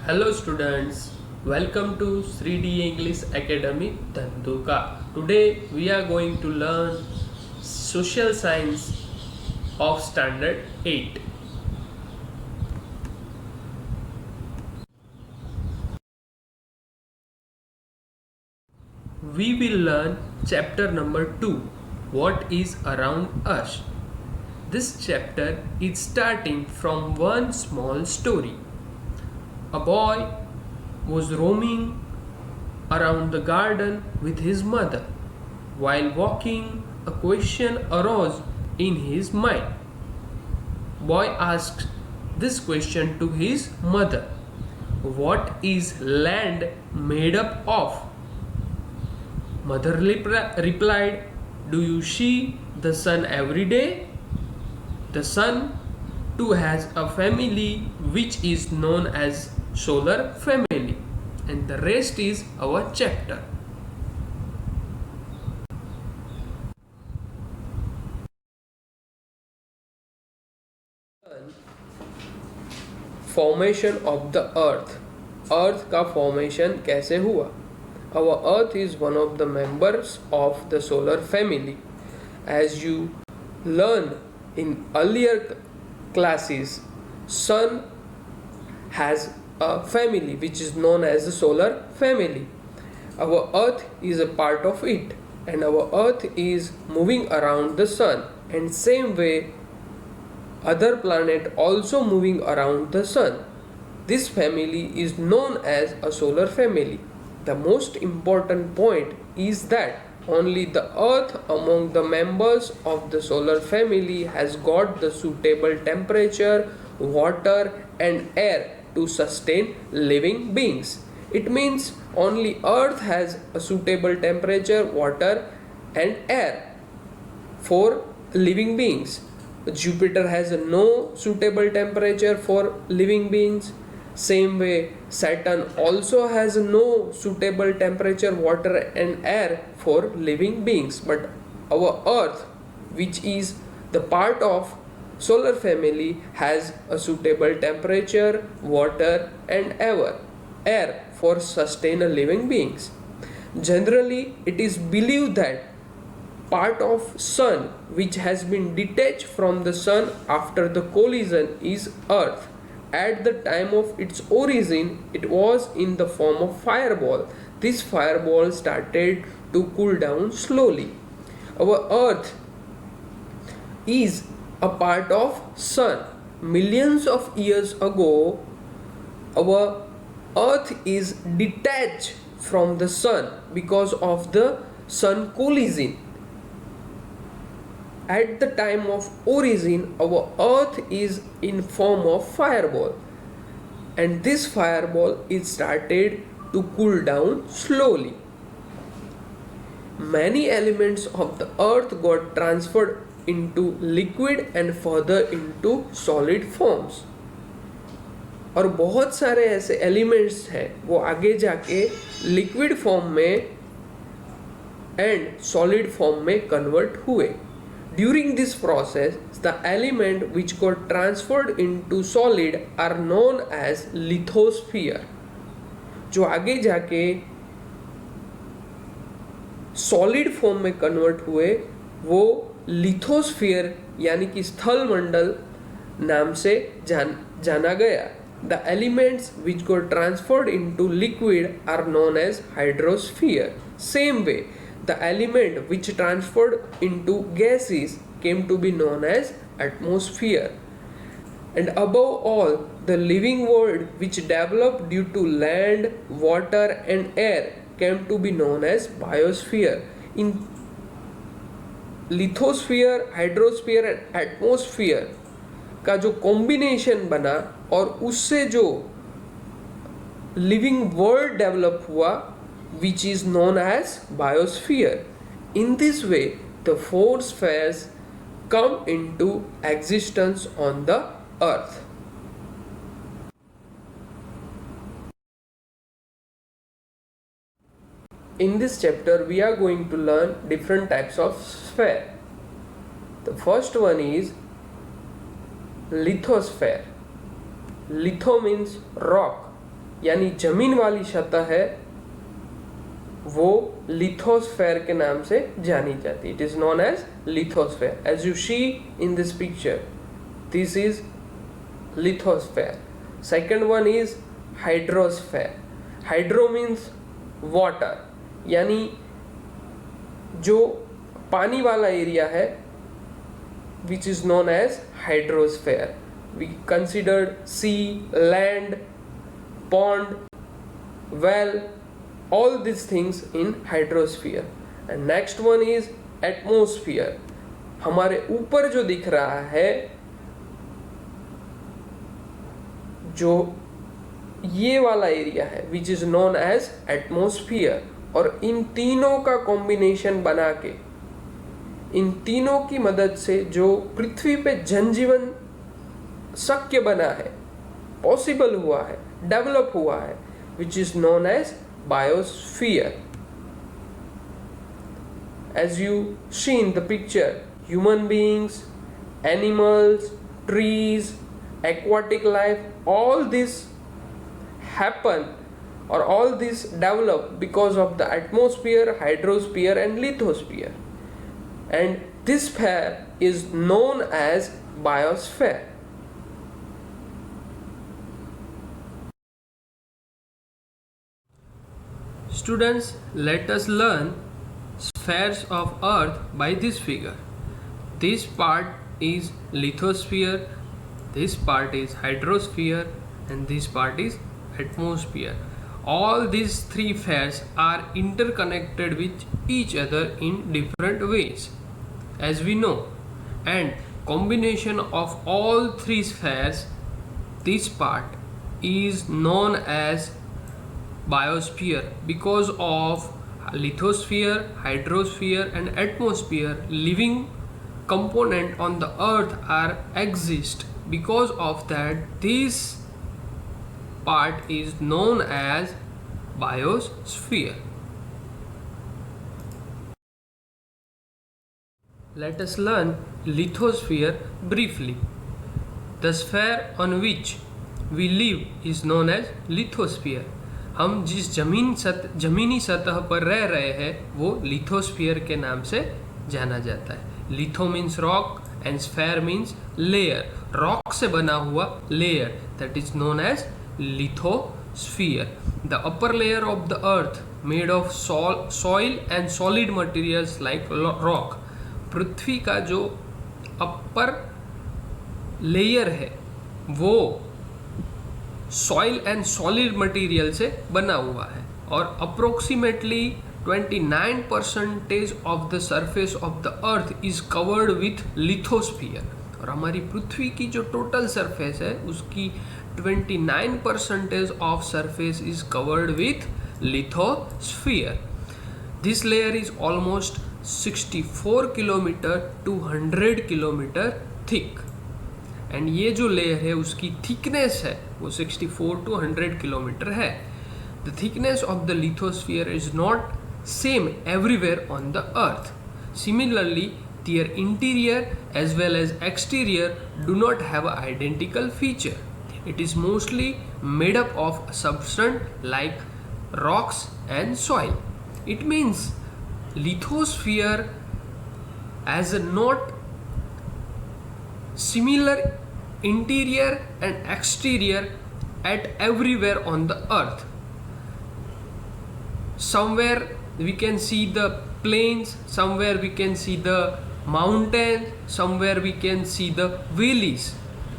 Hello students, welcome to 3D English Academy Dhanduka. Today we are going to learn social science of standard 8. We will learn chapter number 2, what is around us. This chapter is starting from one small story. A boy was roaming around the garden with his mother. While walking, a question arose in his mind. Boy asked this question to his mother: what is land made up of? Mother replied, do you see the sun every day? The sun too has a family which is known as solar family, and the rest is our chapter. Formation of the earth का formation कैसे हुआ? Our earth is one of the members of the solar family. As you learn in earlier classes, sun has a family which is known as the solar family. Our earth is a part of it, and our earth is moving around the sun, and same way other planet also moving around the sun. This family is known as a solar family. The most important point is that only the earth among the members of the solar family has got the suitable temperature, water and air to sustain living beings. It means only earth has a suitable temperature, water and air for living beings. Jupiter has no suitable temperature for living beings. Same way, Saturn also has no suitable temperature, water and air for living beings. But our Earth, which is the part of solar family, has a suitable temperature, water and air for sustain living beings. Generally, it is believed that part of sun which has been detached from the sun after the collision is earth. At the time of its origin, it was in the form of fireball. This fireball started to cool down slowly. Our earth is a part of sun. Millions of years ago, our earth is detached from the sun because of the sun collision. At the time of origin, our earth is in form of fireball, and this fireball is started to cool down slowly. Many elements of the earth got transferred into liquid and further into solid forms, और बहुत सारे ऐसे elements हैं वो आगे जाके liquid form में and solid form में कन्वर्ट हुए. During this process, the element which got transferred into solid are known as lithosphere. जो आगे जाके solid form में convert हुए वो lithosphere यानी कि स्थल मंडल नाम से जाना गया. The elements which got transferred into liquid are known as hydrosphere. Same way, the element which transferred into gases came to be known as atmosphere. And above all, the living world which developed due to land, water and air came to be known as biosphere. In lithosphere, hydrosphere and atmosphere का जो combination बना और उससे जो living world develop हुआ, which is known as biosphere. In this way, the four spheres come into existence on the earth. In this chapter, we are going to learn different types of sphere. The first one is lithosphere. Litho means rock यानी जमीन वाली सतह है वो lithosphere के नाम से जानी जाती है. It is known as lithosphere. As you see in this picture, this is lithosphere. Second one is hydrosphere. Hydro means water, यानी जो पानी वाला एरिया है which is known as hydrosphere. We considered sea, land, pond, well, all these things in hydrosphere. And next one is atmosphere. हमारे ऊपर जो दिख रहा है, जो ये वाला एरिया है which is known as atmosphere. और इन तीनों का कॉम्बिनेशन बना के, इन तीनों की मदद से जो पृथ्वी पे जनजीवन शक्य बना है, पॉसिबल हुआ है, डेवलप हुआ है, which is known as biosphere. As you see in the picture, human beings, animals, trees, aquatic life, all this happen or all this develop because of the atmosphere, hydrosphere and lithosphere, and this sphere is known as biosphere. Students, let us learn spheres of earth by this figure. This part is lithosphere, this part is hydrosphere and this part is atmosphere. All these three spheres are interconnected with each other in different ways, as we know, and combination of all three spheres, this part is known as biosphere. Because of lithosphere, hydrosphere and atmosphere, living component on the earth are exist. Because of that, this part is known as biosphere. Let us learn lithosphere briefly. The sphere on which we live is known as lithosphere. हम जिस जमीनी सतह पर रह रहे हैं वो lithosphere के नाम से जाना जाता है. Litho means rock and sphere means layer. Rock से बना हुआ layer, that is known as lithosphere. The upper layer of the earth made of soil and solid materials like rock. पृथ्वी का जो अपर लेयर है वो सॉइल एंड सॉलिड मटेरियल से बना हुआ है और approximately 29% of the surface of the earth is covered with lithosphere. और हमारी पृथ्वी की जो टोटल सरफेस है उसकी 29% of surface is covered with lithosphere. This layer is almost 64 kilometre to 100 kilometre thick. And ये जो लेयर है उसकी थिकनेस है वो 64 to 100 किलोमीटर है. The thickness of the lithosphere is not same everywhere on the earth. Similarly their interior as well as exterior do not have an identical feature. It is mostly made up of substance like rocks and soil. It means lithosphere has a not similar interior and exterior at everywhere on the earth. Somewhere we can see the plains, somewhere we can see the mountains, somewhere we can see the valleys,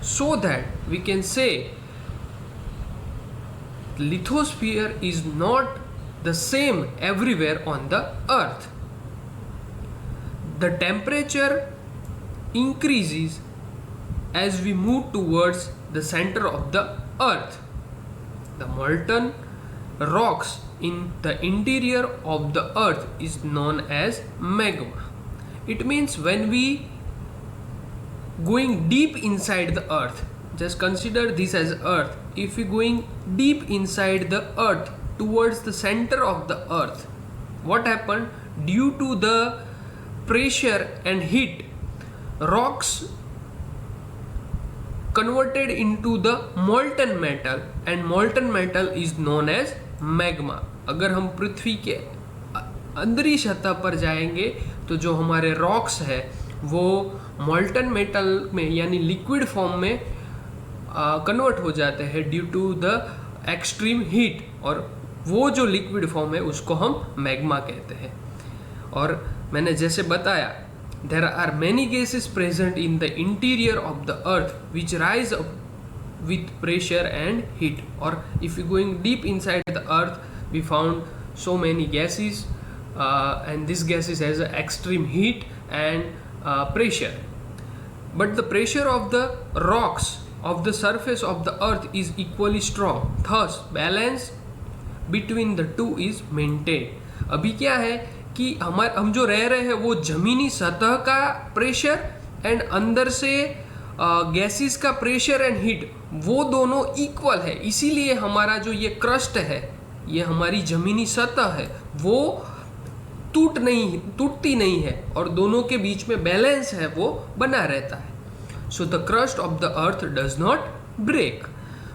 so that we can say lithosphere is not the same everywhere on the earth. The temperature increases as we move towards the center of the earth. The molten rocks in the interior of the earth is known as magma. It means when we going deep inside the earth, just consider this as earth. If we going deep inside the earth towards the center of the earth, what happened? Due to the pressure and heat, rocks converted into the molten metal and molten metal is known as magma. अगर हम पृथ्वी के अंदरी सतह पर जाएंगे तो जो हमारे rocks है वो molten metal में यानी लिक्विड फॉर्म में कन्वर्ट हो जाते हैं due to the extreme heat, और वो जो लिक्विड फॉर्म है उसको हम मैग्मा कहते हैं. और मैंने जैसे बताया, there are many gases present in the interior of the earth which rise up with pressure and heat. Or if you going deep inside the earth, we found so many gases and these gases has a extreme heat and pressure. But the pressure of the rocks of the surface of the earth is equally strong. Thus, balance between the two is maintained. अभी क्या है कि हम जो रह रहे हैं वो जमीनी सतह का प्रेशर एंड अंदर से गैसेस का प्रेशर एंड हीट वो दोनों इक्वल है. इसीलिए हमारा जो ये क्रस्ट है, ये हमारी जमीनी सतह है, वो टूटती नहीं है और दोनों के बीच में बैलेंस है वो बना रहता है. So the crust of the earth does not break.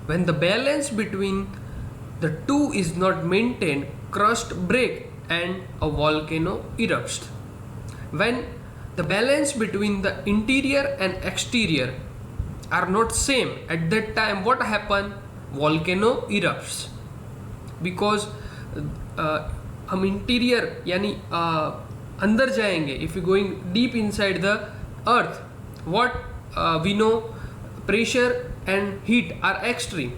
When the balance between the two is not maintained, crust break and a volcano erupts. When the balance between the interior and exterior are not same, at that time what happen? Volcano erupts. Because हम interior यानी अंदर जाएंगे, if you going deep inside the earth, what we know, pressure and heat are extreme.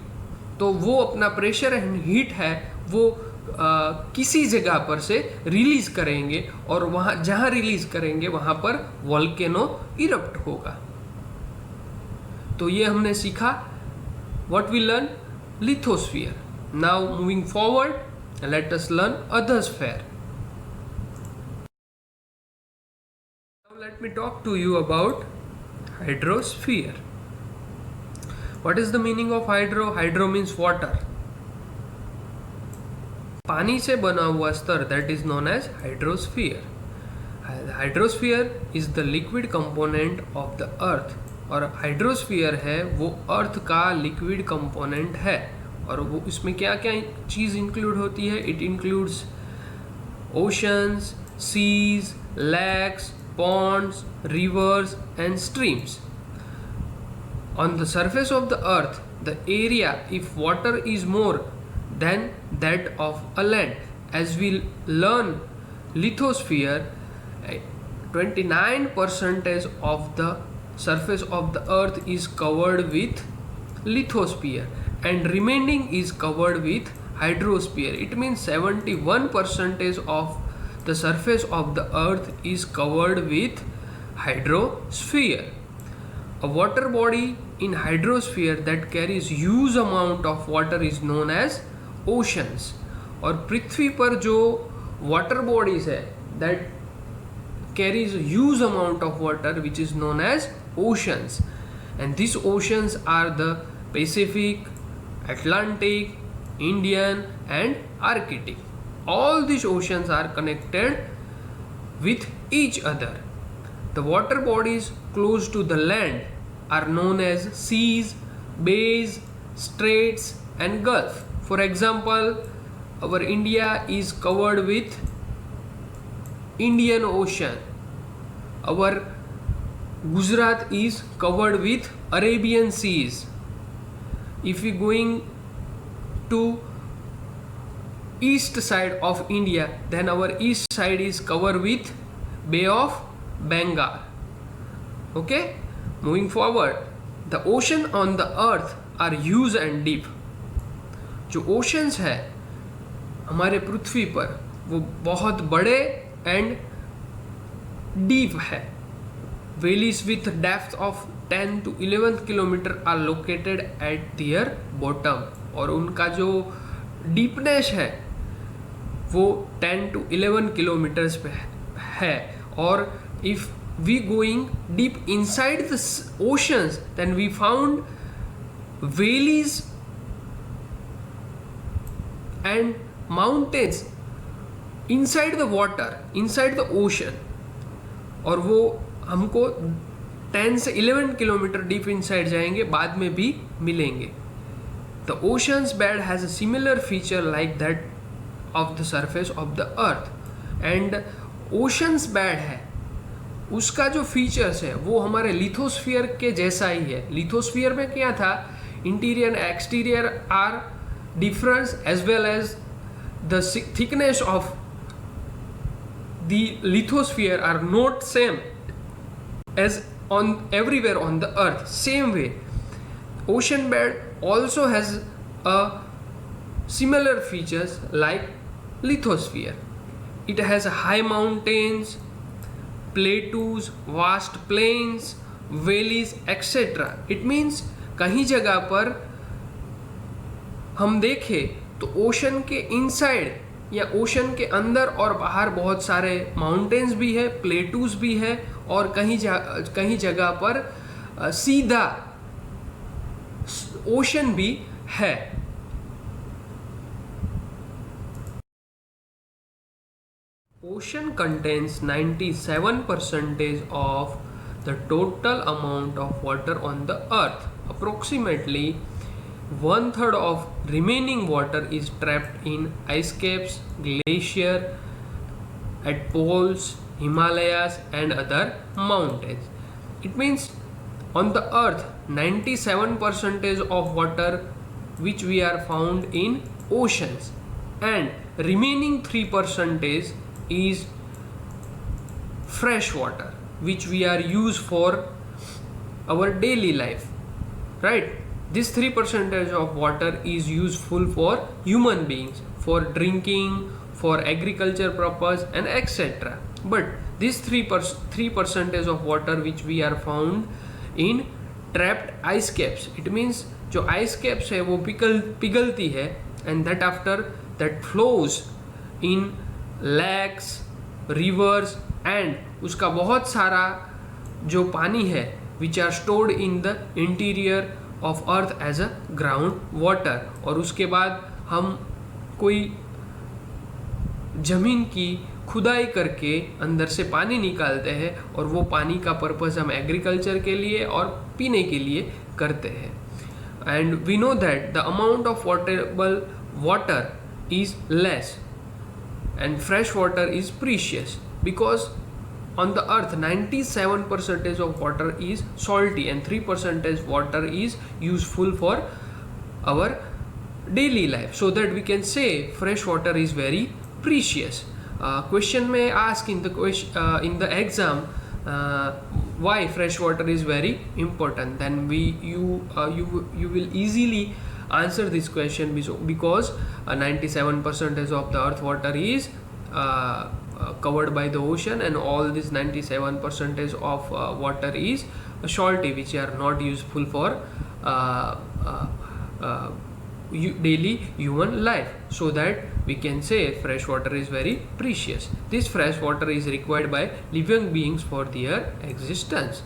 तो वो अपना pressure and heat है वो किसी जगह पर से रिलीज करेंगे और वहां जहां रिलीज करेंगे वहां पर वोल्केनो इरप्ट होगा. तो ये हमने सीखा. What we learn? Lithosphere. Now moving forward, let us learn atmosphere. Now let me talk to you about hydrosphere. What is the meaning of hydro? Hydro means water. पानी से बना हुआ स्तर, that is known as hydrosphere. Hydrosphere is the liquid component of the earth. और hydrosphere है वो अर्थ का liquid component है. और वो इसमें क्या क्या चीज़ इंक्लूड होती है? It includes oceans, seas, lakes, ponds, rivers and streams. On the surface of the earth, the area if water is more than that of a land. As we learn lithosphere, 29% of the surface of the earth is covered with lithosphere and remaining is covered with hydrosphere. It means 71% of the surface of the earth is covered with hydrosphere. A water body in hydrosphere that carries huge amount of water is known as oceans. और पृथ्वी पर जो water bodies है that carries huge amount of water which is known as oceans. And this oceans are the Pacific, Atlantic, Indian and Arctic. All this oceans are connected with each other. The water bodies close to the land are known as seas, bays, straits and gulf. For example, our India is covered with Indian Ocean. Our Gujarat is covered with Arabian Seas. If we going to east side of India, then our east side is covered with Bay of Bengal. Okay, moving forward, the ocean on the earth are huge and deep. जो ओशंस है हमारे पृथ्वी पर वो बहुत बड़े and deep है. Valleys with depth of 10 to 11 kilometre are located at their bottom. और उनका जो डीपनेस है वो 10 to 11 किलोमीटर्स पे है. और if we going deep inside the oceans then we found valleys and mountains inside the water, inside the ocean. और वो हमको 10 से 11 किलोमीटर डीप इनसाइड जाएंगे, बाद में भी मिलेंगे. The oceans bed has a similar feature like that of the surface of the earth. And oceans bed है, उसका जो फीचर्स है वो हमारे लिथोस्फीयर के जैसा ही है. लिथोस्फीयर में क्या था, interior and exterior are difference as well as the thickness of the lithosphere are not same as on everywhere on the earth. Same way, ocean bed also has a similar features like lithosphere. It has high mountains, plateaus, vast plains, valleys, etc. It means कहीं जगह पर हम देखें तो ocean के inside या ocean के अंदर और बाहर बहुत सारे माउंटेन्स भी है, प्लेटूज भी है, और कहीं जगह पर सीधा ओशन भी है. Ocean contains 97% of the total amount of water on the earth. Approximately one third of remaining water is trapped in ice caps, glacier, at poles, Himalayas and other mountains. It means on the earth 97% of water which we are found in oceans, and remaining 3% is fresh water which we are used for our daily life, right? This 3% of water is useful for human beings, for drinking, for agriculture purpose and etc. But this 3% of water which we are found in trapped ice caps, it means जो ice caps है वो पिघलती है, and that after that flows in lakes, rivers, and उसका बहुत सारा जो पानी है which are stored in the interior of earth as a ground water. और उसके बाद हम कोई ज़मीन की खुदाई करके अंदर से पानी निकालते हैं, और वो पानी का पर्पस हम एग्रीकल्चर के लिए और पीने के लिए करते हैं. And we know that the amount of potable water is less and fresh water is precious because on the earth 97% of water is salty and 3% water is useful for our daily life, so that we can say fresh water is very precious. Question may ask in the exam why fresh water is very important. Then you will easily answer this question because 97% of the earth water is covered by the ocean, and all this 97% of water is salty, which are not useful for daily human life, so that we can say fresh water is very precious. This fresh water is required by living beings for their existence.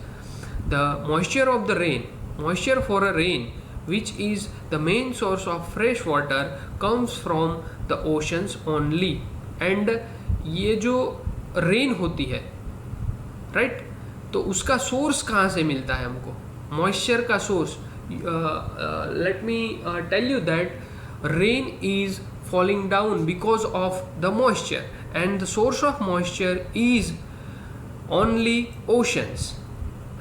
The moisture of the rain, moisture for a rain, which is the main source of fresh water, comes from the oceans only. And ये जो rain होती है, right, तो उसका source कहाँ से मिलता है हमको, मॉइस्चर का source. Let me tell you that rain is falling down because of the moisture, and the source of moisture is only oceans,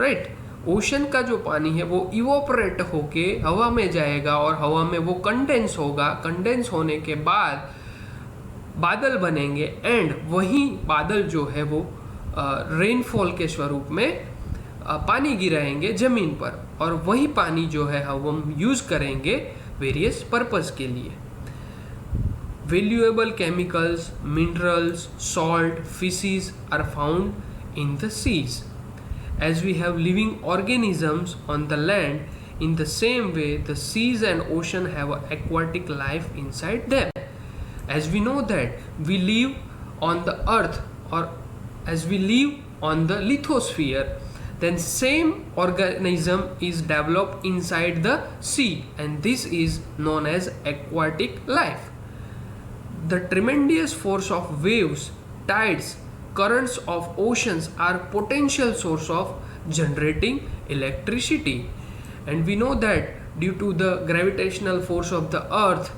right? Ocean का जो पानी है वो इवोपरेट होके हवा में जाएगा, और हवा में वो कंडेंस होगा. कंडेंस होने के बाद बादल बनेंगे, एंड वही बादल जो है वो रेनफॉल के स्वरूप में पानी गिराएंगे ज़मीन पर, और वही पानी जो है हम यूज़ करेंगे वेरियस पर्पस के लिए. Valuable chemicals, minerals, salt, fishes are found in the seas. As we have living organisms on the land, in the same way the seas and ocean have aquatic life inside them. As we know that we live on the earth, or as we live on the lithosphere, then same organism is developed inside the sea, and this is known as aquatic life. The tremendous force of waves, tides, currents of oceans are potential source of generating electricity. And we know that due to the gravitational force of the earth,